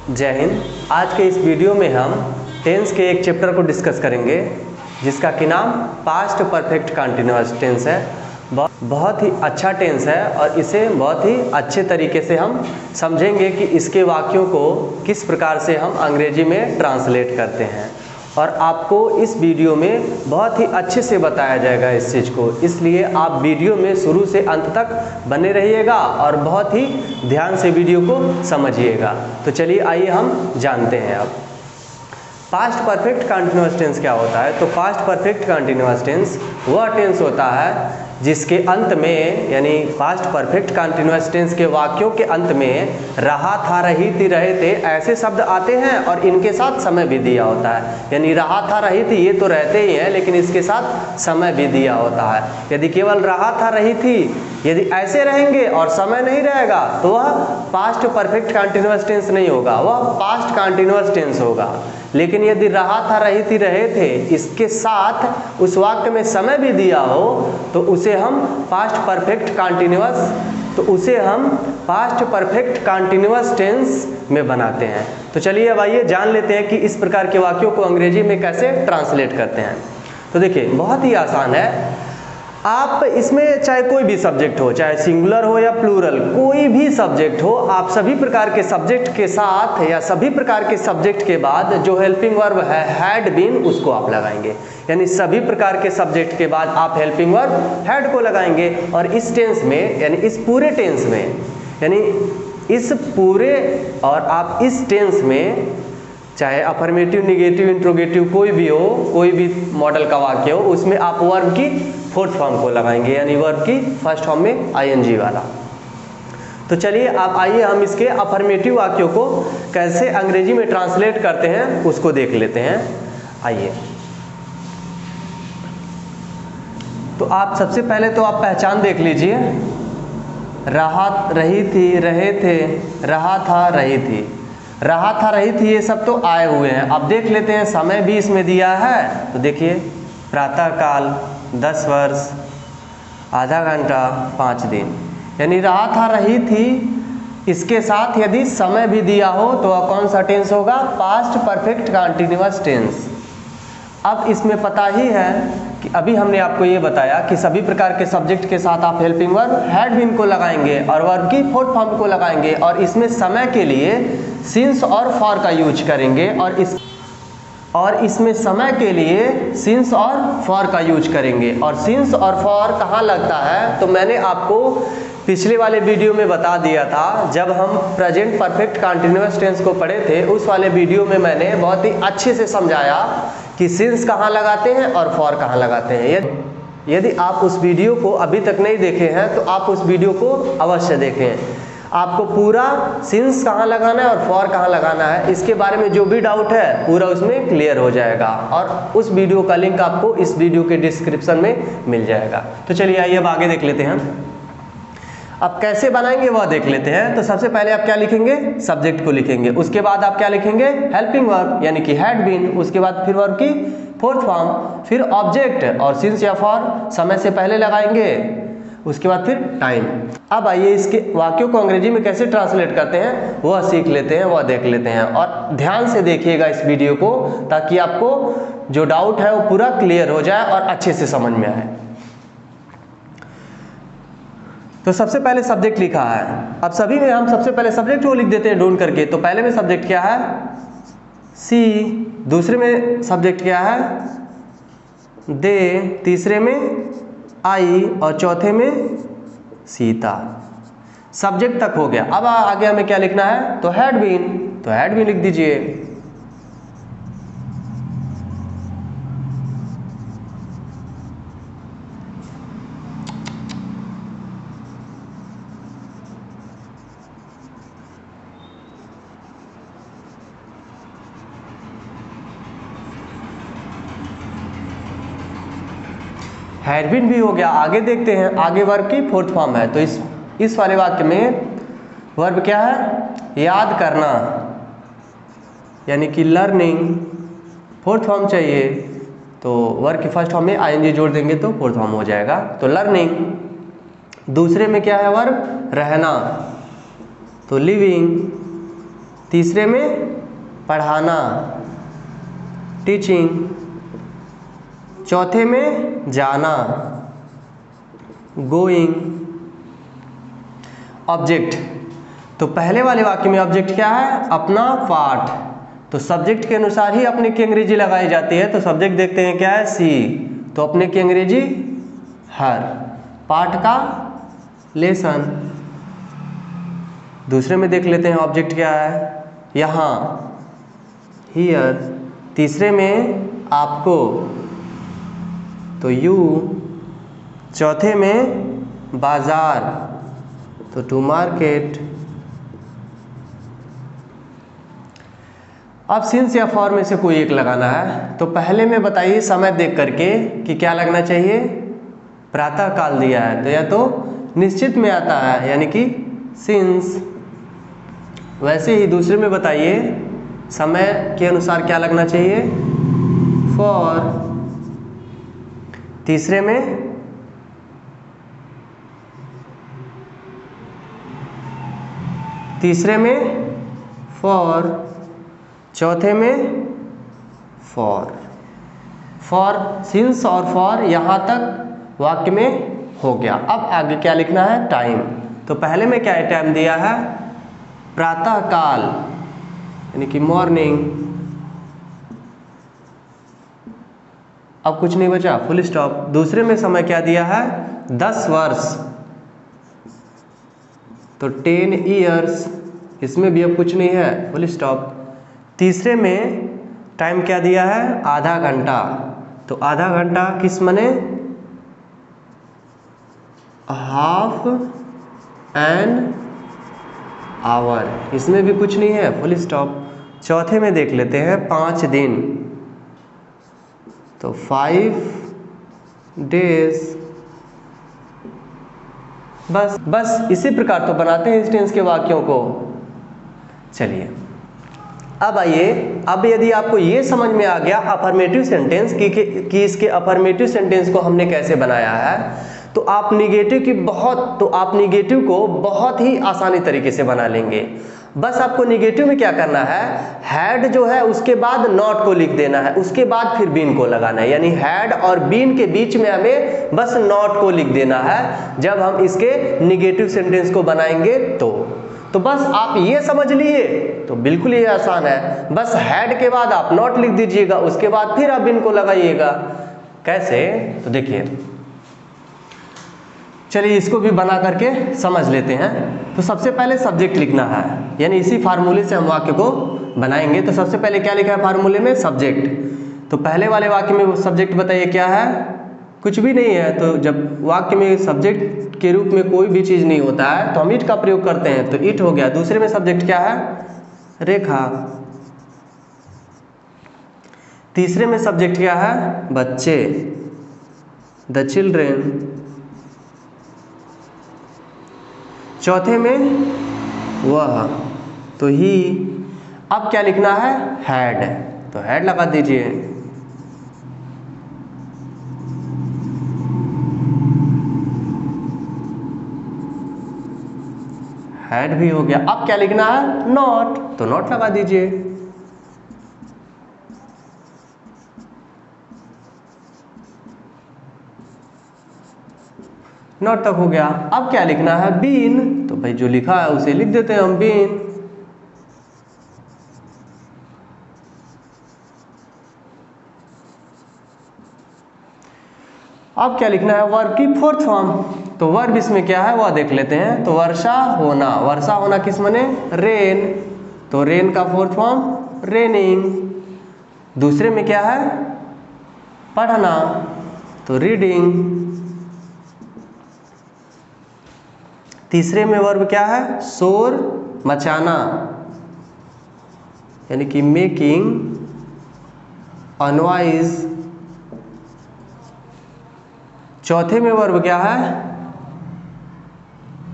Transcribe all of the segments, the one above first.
जय हिंद। आज के इस वीडियो में हम टेंस के एक चैप्टर को डिस्कस करेंगे जिसका कि नाम पास्ट परफेक्ट कंटिन्यूअस टेंस है। बहुत ही अच्छा टेंस है और इसे बहुत ही अच्छे तरीके से हम समझेंगे कि इसके वाक्यों को किस प्रकार से हम अंग्रेजी में ट्रांसलेट करते हैं, और आपको इस वीडियो में बहुत ही अच्छे से बताया जाएगा इस चीज़ को। इसलिए आप वीडियो में शुरू से अंत तक बने रहिएगा और बहुत ही ध्यान से वीडियो को समझिएगा। तो चलिए आइए हम जानते हैं अब पास्ट परफेक्ट कंटिन्यूअस टेंस क्या होता है। तो पास्ट परफेक्ट कंटिन्यूअस टेंस वह टेंस होता है जिसके अंत में, यानी पास्ट परफेक्ट कंटिन्यूअस टेंस के वाक्यों के अंत में रहा था, रही थी, रहे थे ऐसे शब्द आते हैं और इनके साथ समय भी दिया होता है। यानी रहा था, रही थी ये तो रहते ही हैं, लेकिन इसके साथ समय भी दिया होता है। यदि केवल रहा था, रही थी यदि ऐसे रहेंगे और समय नहीं रहेगा तो वह पास्ट परफेक्ट कंटिन्यूअस टेंस नहीं होगा, वह पास्ट कंटिन्यूअस टेंस होगा। लेकिन यदि रहा था, रही थी, रहे थे इसके साथ उस वाक्य में समय भी दिया हो तो उसे हम पास्ट परफेक्ट कंटिन्यूअस टेंस में बनाते हैं। तो चलिए अब आइए जान लेते हैं कि इस प्रकार के वाक्यों को अंग्रेजी में कैसे ट्रांसलेट करते हैं। तो देखिए बहुत ही आसान है। आप इसमें चाहे कोई भी सब्जेक्ट हो, चाहे सिंगुलर हो या प्लूरल, कोई भी सब्जेक्ट हो, आप सभी प्रकार के सब्जेक्ट के साथ या सभी प्रकार के सब्जेक्ट के बाद जो हेल्पिंग वर्ब है हैड बीन, उसको आप लगाएंगे। यानी सभी प्रकार के सब्जेक्ट के बाद आप हेल्पिंग वर्ब हैड को लगाएंगे। और इस टेंस में, यानी इस पूरे टेंस में, यानी इस पूरे और आप इस टेंस में चाहे अफर्मेटिव, निगेटिव, इंट्रोगेटिव कोई भी हो, कोई भी मॉडल का वाक्य हो, उसमें आप वर्ब की फोर्थ फॉर्म को लगाएंगे, यानी वर्ब की फर्स्ट फॉर्म में आईएनजी वाला। तो चलिए आप आइए हम इसके अफर्मेटिव वाक्यों को कैसे अंग्रेजी में ट्रांसलेट करते हैं उसको देख लेते हैं। आइए, तो आप सबसे पहले तो आप पहचान देख लीजिए। रहा, रही थी, रहे थे, रहा था, रही थी, रहा था, रही थी, ये सब तो आए हुए हैं। अब देख लेते हैं समय भी इसमें दिया है। तो देखिए प्रातः काल, 10 वर्ष, आधा घंटा, 5 दिन। यानी रहा था, रही थी, इसके साथ यदि समय भी दिया हो तो वह कौन सा टेंस होगा? Past perfect continuous tense. अब इसमें पता ही है कि अभी हमने आपको ये बताया कि सभी प्रकार के सब्जेक्ट के साथ आप हेल्पिंग वर्ब हैड बीन को लगाएंगे और वर्ब की फोर्थ फॉर्म को लगाएंगे, और इसमें समय के लिए सिंस और फॉर का यूज करेंगे, और इसमें समय के लिए सिंस और फॉर का यूज करेंगे। और सिंस और फॉर कहाँ लगता है तो मैंने आपको पिछले वाले वीडियो में बता दिया था। जब हम प्रेजेंट परफेक्ट कंटिन्यूअस टेंस को पढ़े थे उस वाले वीडियो में मैंने बहुत ही अच्छे से समझाया कि सिंस कहाँ लगाते हैं और फॉर कहाँ लगाते हैं। यदि आप उस वीडियो को अभी तक नहीं देखे हैं तो आप उस वीडियो को अवश्य देखें। आपको पूरा सिंस कहाँ लगाना है और फॉर कहाँ लगाना है इसके बारे में जो भी डाउट है पूरा उसमें क्लियर हो जाएगा, और उस वीडियो का लिंक आपको इस वीडियो के डिस्क्रिप्शन में मिल जाएगा। तो चलिए आइए अब आगे देख लेते हैं। अब कैसे बनाएंगे वह देख लेते हैं। तो सबसे पहले आप क्या लिखेंगे? सब्जेक्ट को लिखेंगे। उसके बाद आप क्या लिखेंगे? हेल्पिंग वर्ब यानी कि हैड बीन। उसके बाद फिर वर्ब की फोर्थ फॉर्म, फिर ऑब्जेक्ट और सिंस या फॉर समय से पहले लगाएंगे। उसके बाद फिर टाइम। अब आइए इसके वाक्यों को अंग्रेजी में कैसे ट्रांसलेट करते हैं वह सीख लेते हैं, वह देख लेते हैं। और ध्यान से देखिएगा इस वीडियो को ताकि आपको जो डाउट है वो पूरा क्लियर हो जाए और अच्छे से समझ में आए। तो सबसे पहले सब्जेक्ट लिखा है। अब सभी में हम सबसे पहले सब्जेक्ट को लिख देते हैं ढूंढ करके। तो पहले में सब्जेक्ट क्या है? सी। दूसरे में सब्जेक्ट क्या है? दे। तीसरे में आई और चौथे में सीता। सब्जेक्ट तक हो गया। अब आगे हमें क्या लिखना है? तो हैड बीन। तो हैड बीन लिख दीजिए। हैड बीन भी हो गया। आगे देखते हैं, आगे वर्ब की फोर्थ फॉर्म है। तो इस वाले वाक्य में वर्ब क्या है? याद करना, यानी कि लर्निंग। फोर्थ फॉर्म चाहिए तो वर्ब की फर्स्ट फॉर्म में आईएनजी जोड़ देंगे तो फोर्थ फॉर्म हो जाएगा। तो लर्निंग। दूसरे में क्या है वर्ब? रहना, तो लिविंग। तीसरे में पढ़ाना, टीचिंग। चौथे में जाना, गोइंग। ऑब्जेक्ट, तो पहले वाले वाक्य में ऑब्जेक्ट क्या है? अपना पाठ। तो सब्जेक्ट के अनुसार ही अपने की अंग्रेजी लगाई जाती है। तो सब्जेक्ट देखते हैं क्या है? सी। तो अपने की अंग्रेजी हर। पाठ का लेसन। दूसरे में देख लेते हैं ऑब्जेक्ट क्या है? यहाँ, हियर। तीसरे में आपको, तो यू। चौथे में बाजार, तो टू मार्केट। अब सिंस या फॉर में से कोई एक लगाना है। तो पहले में बताइए समय देख करके कि क्या लगना चाहिए? प्रातः काल दिया है तो या तो निश्चित में आता है यानी कि सिंस। वैसे ही दूसरे में बताइए समय के अनुसार क्या लगना चाहिए? फॉर। तीसरे में फॉर। चौथे में फॉर। फॉर, सिंस और फॉर यहाँ तक वाक्य में हो गया। अब आगे क्या लिखना है? टाइम। तो पहले में क्या टाइम दिया है? प्रातः काल यानी कि मॉर्निंग। अब कुछ नहीं बचा, फुल स्टॉप। दूसरे में समय क्या दिया है? 10 वर्ष, तो 10 ईयर्स। इसमें भी अब कुछ नहीं है, फुल स्टॉप। तीसरे में टाइम क्या दिया है? आधा घंटा, तो आधा घंटा किस मने? Half an hour. इसमें भी कुछ नहीं है, फुल स्टॉप। चौथे में देख लेते हैं 5 दिन, तो 5 डेज। बस इसी प्रकार तो बनाते हैं इस टेंस के वाक्यों को। चलिए अब आइए, अब यदि आपको ये समझ में आ गया अफर्मेटिव सेंटेंस कि इसके अफर्मेटिव सेंटेंस को हमने कैसे बनाया है, तो आप निगेटिव को बहुत ही आसानी तरीके से बना लेंगे। बस आपको निगेटिव में क्या करना है? हैड जो है उसके बाद नॉट को लिख देना है, उसके बाद फिर बीन को लगाना है। यानी हैड और बीन के बीच में हमें बस नॉट को लिख देना है जब हम इसके निगेटिव सेंटेंस को बनाएंगे। तो बस आप ये समझ लिए तो बिल्कुल ये आसान है। बस हैड के बाद आप नॉट लिख दीजिएगा, उसके बाद फिर आप इनको लगाइएगा। कैसे? तो देखिए, चलिए इसको भी बना करके समझ लेते हैं। तो सबसे पहले सब्जेक्ट लिखना है, यानी इसी फार्मूले से हम वाक्य को बनाएंगे। तो सबसे पहले क्या लिखा है फार्मूले में? सब्जेक्ट। तो पहले वाले वाक्य में सब्जेक्ट बताइए क्या है? कुछ भी नहीं है। तो जब वाक्य में सब्जेक्ट के रूप में कोई भी चीज़ नहीं होता है तो हम इट का प्रयोग करते हैं, तो इट हो गया। दूसरे में सब्जेक्ट क्या है? रेखा। तीसरे में सब्जेक्ट क्या है? बच्चे, द चिल्ड्रेन। चौथे में वह, तो ही। अब क्या लिखना है? हैड, तो हैड लगा दीजिए। हैड भी हो गया। अब क्या लिखना है? नॉट, तो नॉट लगा दीजिए। नॉट तक हो गया। अब क्या लिखना है? बीन, तो भाई जो लिखा है उसे लिख देते हैं हम, बीन। अब क्या लिखना है? वर्ब की फोर्थ फॉर्म। तो वर्ब इसमें क्या है वह देख लेते हैं। तो वर्षा होना, वर्षा होना किस मने? रेन, तो रेन का फोर्थ फॉर्म रेनिंग। दूसरे में क्या है? पढ़ना, तो रीडिंग। तीसरे में वर्ब क्या है? शोर मचाना, यानी कि मेकिंग अ नॉइज। चौथे में वर्ब क्या है?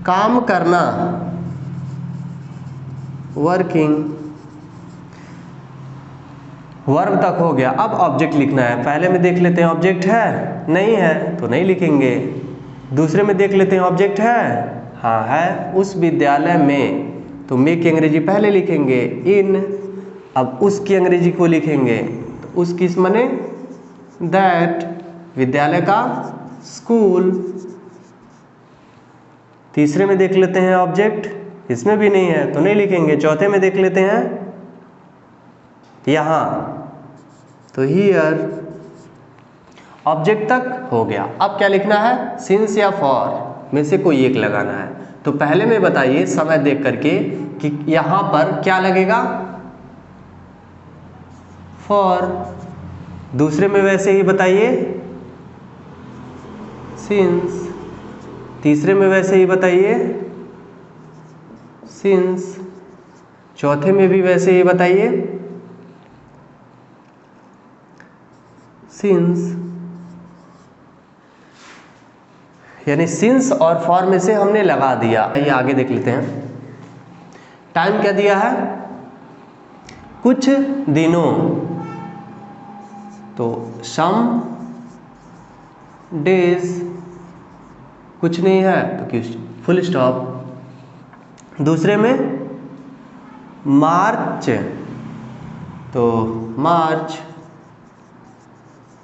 काम करना, वर्किंग। वर्ब तक हो गया। अब ऑब्जेक्ट लिखना है। पहले में देख लेते हैं ऑब्जेक्ट है, नहीं है तो नहीं लिखेंगे। दूसरे में देख लेते हैं ऑब्जेक्ट है, हाँ है, उस विद्यालय में, तो में की अंग्रेजी पहले लिखेंगे इन। अब उसकी अंग्रेजी को लिखेंगे तो उस किस मने दैट, विद्यालय का स्कूल। तीसरे में देख लेते हैं ऑब्जेक्ट, इसमें भी नहीं है तो नहीं लिखेंगे। चौथे में देख लेते हैं यहाँ, तो हियर, ऑब्जेक्ट तक हो गया। अब क्या लिखना है, सिंस या फॉर में से कोई एक लगाना है। तो पहले में बताइए समय देख करके कि यहाँ पर क्या लगेगा, फॉर। दूसरे में वैसे ही बताइए सिंस। तीसरे में वैसे ही बताइए सिंस। चौथे में भी वैसे ही बताइए सिंस। यानी सिंस और फॉर में से हमने लगा दिया। ये आगे देख लेते हैं। टाइम क्या दिया है, कुछ दिनों, तो सम डेज, कुछ नहीं है तो क्यों, फुल स्टॉप। दूसरे में मार्च, तो मार्च,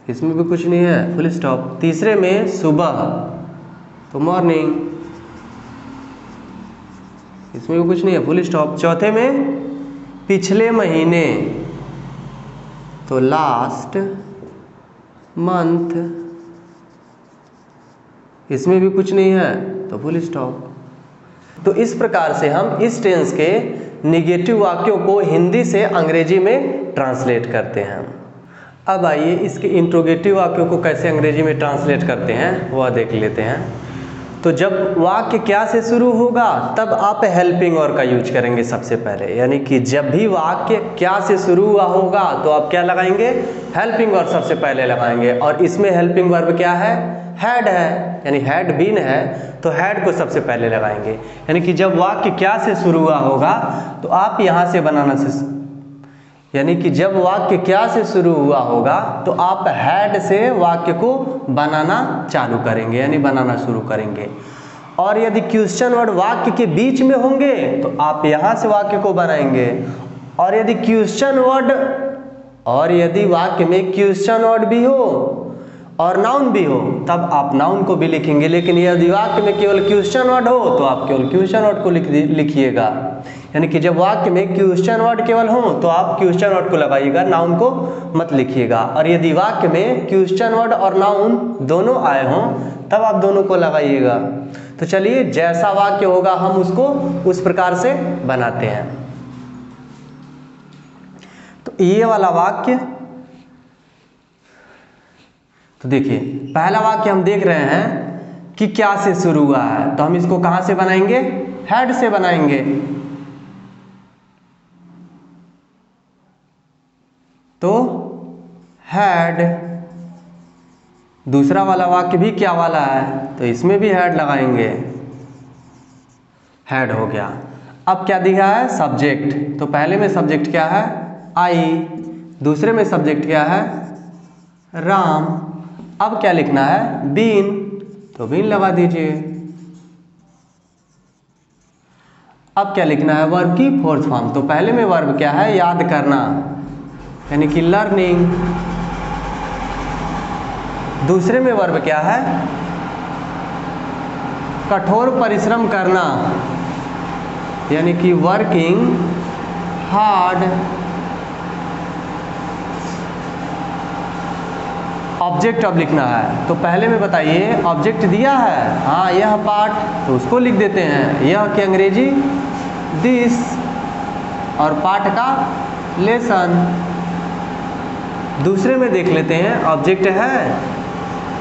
इसमें भी कुछ नहीं है, फुल स्टॉप। तीसरे में सुबह, तो मॉर्निंग, इसमें भी कुछ नहीं है, फुल स्टॉप। चौथे में पिछले महीने, तो लास्ट मंथ, इसमें भी कुछ नहीं है तो फुल स्टॉप। तो इस प्रकार से हम इस टेंस के निगेटिव वाक्यों को हिंदी से अंग्रेजी में ट्रांसलेट करते हैं। अब आइए इसके इंट्रोगेटिव वाक्यों को कैसे अंग्रेजी में ट्रांसलेट करते हैं वह देख लेते हैं। तो जब वाक्य क्या से शुरू होगा तब आप हेल्पिंग वर्ब का यूज करेंगे सबसे पहले। यानी कि जब भी वाक्य क्या से शुरू हुआ होगा तो आप क्या लगाएंगे, हेल्पिंग वर्ब सबसे पहले लगाएंगे। और इसमें हेल्पिंग वर्ब क्या है, हैड है, यानी हैड बीन है तो हैड को सबसे पहले लगाएंगे। यानी कि जब वाक्य क्या से शुरू हुआ होगा तो आप यहाँ से बनाना से, यानी कि जब वाक्य क्या से शुरू हुआ होगा तो आप हैड से वाक्य को बनाना चालू करेंगे, यानी बनाना शुरू करेंगे। और यदि क्वेश्चन वर्ड वाक्य के बीच में होंगे तो आप यहाँ से वाक्य को बनाएंगे। और यदि क्वेश्चन वर्ड, और यदि वाक्य में क्वेश्चन वर्ड भी हो और नाउन भी हो तब आप नाउन को भी लिखेंगे। लेकिन यदि वाक्य में केवल क्वेश्चन वर्ड हो तो आप केवल क्वेश्चन वर्ड को लिखिएगा। यानी कि जब वाक्य में क्वेश्चन वर्ड केवल हो तो आप क्वेश्चन वर्ड को लगाइएगा, नाउन को मत लिखिएगा। और यदि वाक्य में क्वेश्चन वर्ड और नाउन दोनों आए हों तब आप दोनों को लगाइएगा। तो चलिए जैसा वाक्य होगा हम उसको उस प्रकार से बनाते हैं। तो ये वाला वाक्य, तो देखिए पहला वाक्य हम देख रहे हैं कि क्या से शुरू हुआ है तो हम इसको कहां से बनाएंगे, हैड से बनाएंगे। तो हैड। दूसरा वाला वाक्य भी क्या वाला है तो इसमें भी हैड लगाएंगे, हैड हो गया। अब क्या दिया है, सब्जेक्ट। तो पहले में सब्जेक्ट क्या है, आई। दूसरे में सब्जेक्ट क्या है, राम। अब क्या लिखना है, बीन, तो बीन लगा दीजिए। अब क्या लिखना है, वर्ब की फोर्थ फॉर्म। तो पहले में वर्ब क्या है, याद करना, यानी कि लर्निंग। दूसरे में वर्ब क्या है, कठोर परिश्रम करना, यानी कि वर्किंग हार्ड। ऑब्जेक्ट अब लिखना है। तो पहले में बताइए ऑब्जेक्ट दिया है, हाँ यह पार्ट, तो उसको लिख देते हैं। यह की अंग्रेजी दिस, और पाठ का लेसन। दूसरे में देख लेते हैं ऑब्जेक्ट है,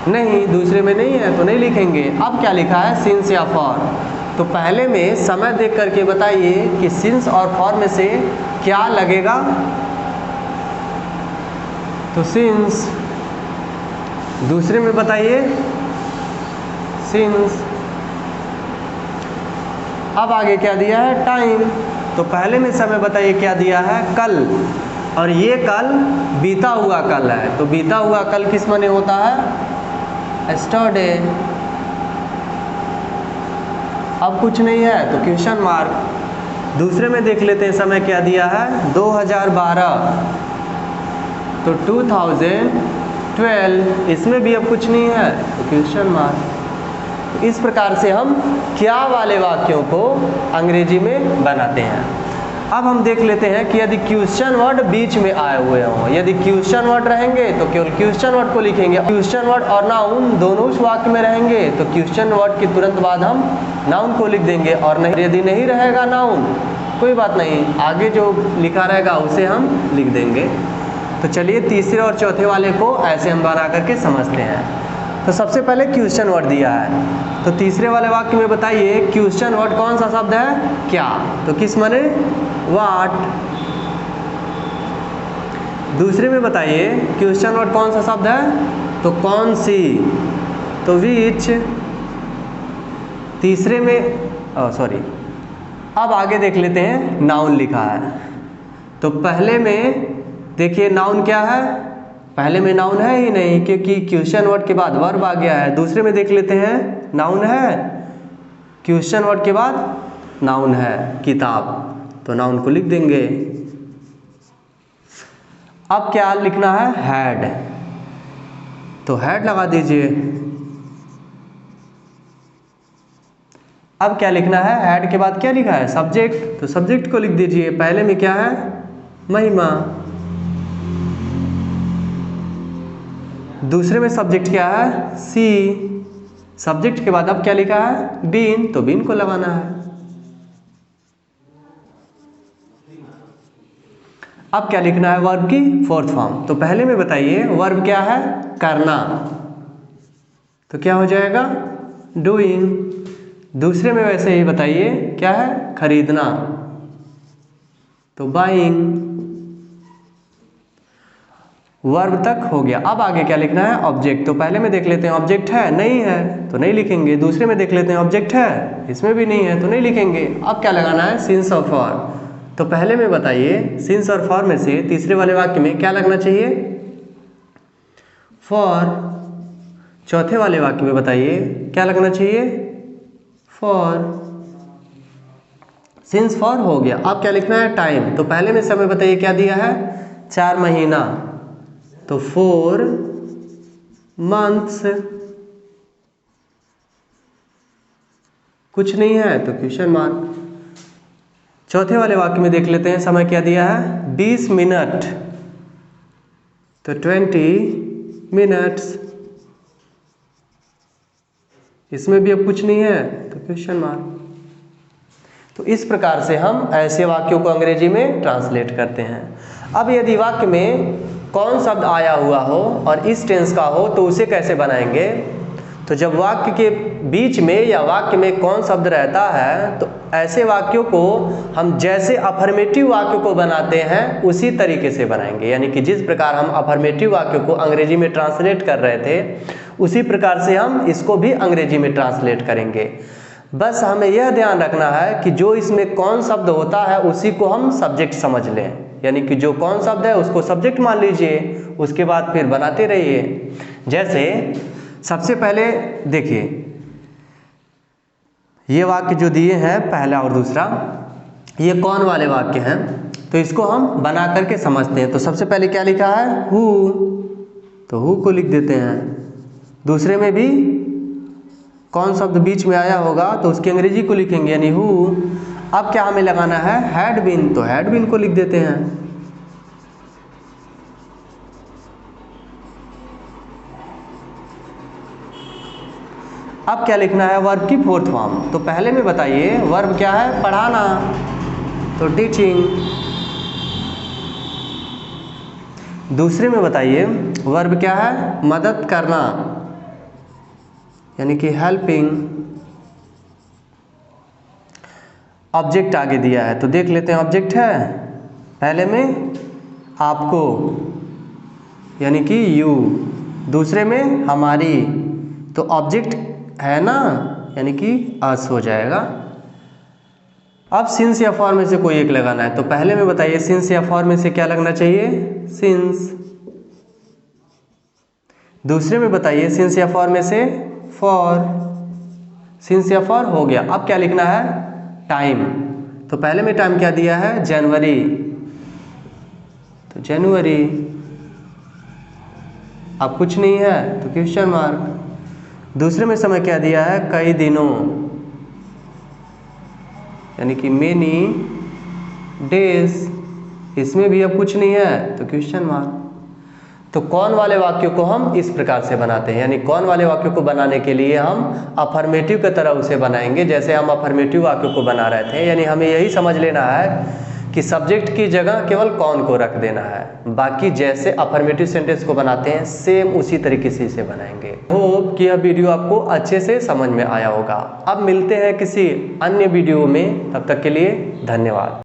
नहीं, दूसरे में नहीं है तो नहीं लिखेंगे। अब क्या लिखा है, सिंस या फॉर। तो पहले में समय देख करके बताइए कि सिंस और फॉर में से क्या लगेगा, तो सिंस। दूसरे में बताइए सिंस। अब आगे क्या दिया है, टाइम। तो पहले में समय बताइए क्या दिया है, कल, और ये कल बीता हुआ कल है। तो बीता हुआ कल किस माने होता है, एस्टरडे। अब कुछ नहीं है तो क्वेश्चन मार्क। दूसरे में देख लेते हैं समय क्या दिया है 2012, तो 2012, इसमें भी अब कुछ नहीं है तो क्वेश्चन मार्क। इस प्रकार से हम क्या वाले वाक्यों को अंग्रेजी में बनाते हैं। अब हम देख लेते हैं कि यदि क्वेश्चन वर्ड बीच में आए हुए हों, यदि क्वेश्चन वर्ड रहेंगे तो केवल क्वेश्चन वर्ड को लिखेंगे, क्वेश्चन वर्ड और नाउन दोनों उस वाक्य में रहेंगे तो क्वेश्चन वर्ड के तुरंत बाद हम नाउन को लिख देंगे, और नहीं यदि नहीं रहेगा नाउन कोई बात नहीं, आगे जो लिखा रहेगा उसे हम लिख देंगे। तो चलिए तीसरे और चौथे वाले को ऐसे हम बना करके समझते हैं। तो सबसे पहले क्वेश्चन वर्ड दिया है, तो तीसरे वाले वाक्य में बताइए क्वेश्चन वर्ड कौन सा शब्द है, क्या, तो किस माने व्हाट। दूसरे में बताइए क्वेश्चन वर्ड कौन सा शब्द है, तो कौन सी, तो विच। तीसरे में सॉरी, अब आगे देख लेते हैं नाउन लिखा है। तो पहले में देखिए नाउन क्या है, पहले में नाउन है ही नहीं क्योंकि क्वेश्चन वर्ड के बाद वर्ब आ गया है। दूसरे में देख लेते हैं नाउन है, क्वेश्चन वर्ड के बाद नाउन है किताब, तो नाउन को लिख देंगे। अब क्या लिखना है, हैड, तो हैड लगा दीजिए। अब क्या लिखना है, हैड के बाद क्या लिखा है, सब्जेक्ट, तो सब्जेक्ट को लिख दीजिए। पहले में क्या है, महिमा। दूसरे में सब्जेक्ट क्या है, सी, सब्जेक्ट के बाद अब क्या लिखा है, बीन, तो बीन को लगाना है। अब क्या लिखना है, वर्ब की फोर्थ फॉर्म। तो पहले में बताइए वर्ब क्या है, करना, तो क्या हो जाएगा, डूइंग। दूसरे में वैसे ही बताइए क्या है, खरीदना, तो बाइंग। वर्ब तक हो गया। अब आगे क्या लिखना है, ऑब्जेक्ट। तो पहले में देख लेते हैं ऑब्जेक्ट है, नहीं है तो नहीं लिखेंगे। दूसरे में देख लेते हैं ऑब्जेक्ट है, इसमें भी नहीं है तो नहीं लिखेंगे। अब क्या लगाना है, सिंस और फॉर। तो पहले में बताइए सिंस और फॉर में से तीसरे वाले वाक्य में क्या लगना चाहिए, फॉर। चौथे वाले वाक्य में बताइए क्या लगना चाहिए, फॉर। सिंस फॉर हो गया। अब क्या लिखना है, टाइम। तो पहले में समय बताइए क्या दिया है, 4 महीना, तो 4 मंथ्स। कुछ नहीं है तो क्वेश्चन मार्क। चौथे वाले वाक्य में देख लेते हैं समय क्या दिया है, 20 मिनट, तो 20 मिनट्स। इसमें भी अब कुछ नहीं है तो क्वेश्चन मार्क। तो इस प्रकार से हम ऐसे वाक्यों को अंग्रेजी में ट्रांसलेट करते हैं। अब यदि वाक्य में कौन शब्द आया हुआ हो और इस टेंस का हो तो उसे कैसे बनाएंगे, तो जब वाक्य के बीच में या वाक्य में कौन शब्द रहता है तो ऐसे वाक्यों को हम जैसे अफर्मेटिव वाक्य को बनाते हैं उसी तरीके से बनाएंगे। यानी कि जिस प्रकार हम अफर्मेटिव वाक्य को अंग्रेजी में ट्रांसलेट कर रहे थे उसी प्रकार से हम इसको भी अंग्रेजी में ट्रांसलेट करेंगे। बस हमें यह ध्यान रखना है कि जो इसमें कौन शब्द होता है उसी को हम सब्जेक्ट समझ लें, यानी कि जो कौन शब्द है उसको सब्जेक्ट मान लीजिए, उसके बाद फिर बनाते रहिए। जैसे सबसे पहले देखिए ये वाक्य जो दिए हैं पहला और दूसरा, ये कौन वाले वाक्य हैं, तो इसको हम बना करके समझते हैं। तो सबसे पहले क्या लिखा है, हु, तो हु को लिख देते हैं। दूसरे में भी कौन शब्द बीच में आया होगा तो उसकी अंग्रेजी को लिखेंगे यानी हु। अब क्या हमें लगाना है, हैड बीन, तो हैड बीन को लिख देते हैं। अब क्या लिखना है, वर्ब की फोर्थ फॉर्म। तो पहले में बताइए वर्ब क्या है, पढ़ाना, तो टीचिंग। दूसरे में बताइए वर्ब क्या है, मदद करना, यानी कि हेल्पिंग। ऑब्जेक्ट आगे दिया है तो देख लेते हैं ऑब्जेक्ट है, पहले में आपको यानी कि यू, दूसरे में हमारी, तो ऑब्जेक्ट है ना यानी कि अस हो जाएगा। अब सिंस या फॉर में से कोई एक लगाना है। तो पहले में बताइए सिंस या फॉर में से क्या लगना चाहिए, सिंस। दूसरे में बताइए सिंस या फॉर में से फॉर। सिंस या फॉर हो गया। अब क्या लिखना है, टाइम। तो पहले में टाइम क्या दिया है, जनवरी, तो जनवरी। अब कुछ नहीं है तो क्वेश्चन मार्क। दूसरे में समय क्या दिया है, कई दिनों, यानी कि मेनी डेज। इसमें भी अब कुछ नहीं है तो क्वेश्चन मार्क। तो कौन वाले वाक्यों को हम इस प्रकार से बनाते हैं, यानी कौन वाले वाक्यों को बनाने के लिए हम अफर्मेटिव की तरह उसे बनाएंगे, जैसे हम अफर्मेटिव वाक्यों को बना रहे थे। यानी हमें यही समझ लेना है कि सब्जेक्ट की जगह केवल कौन को रख देना है, बाकी जैसे अफर्मेटिव सेंटेंस को बनाते हैं सेम उसी तरीके से इसे बनाएंगे। होप कि यह वीडियो आपको अच्छे से समझ में आया होगा। अब मिलते हैं किसी अन्य वीडियो में, तब तक के लिए धन्यवाद।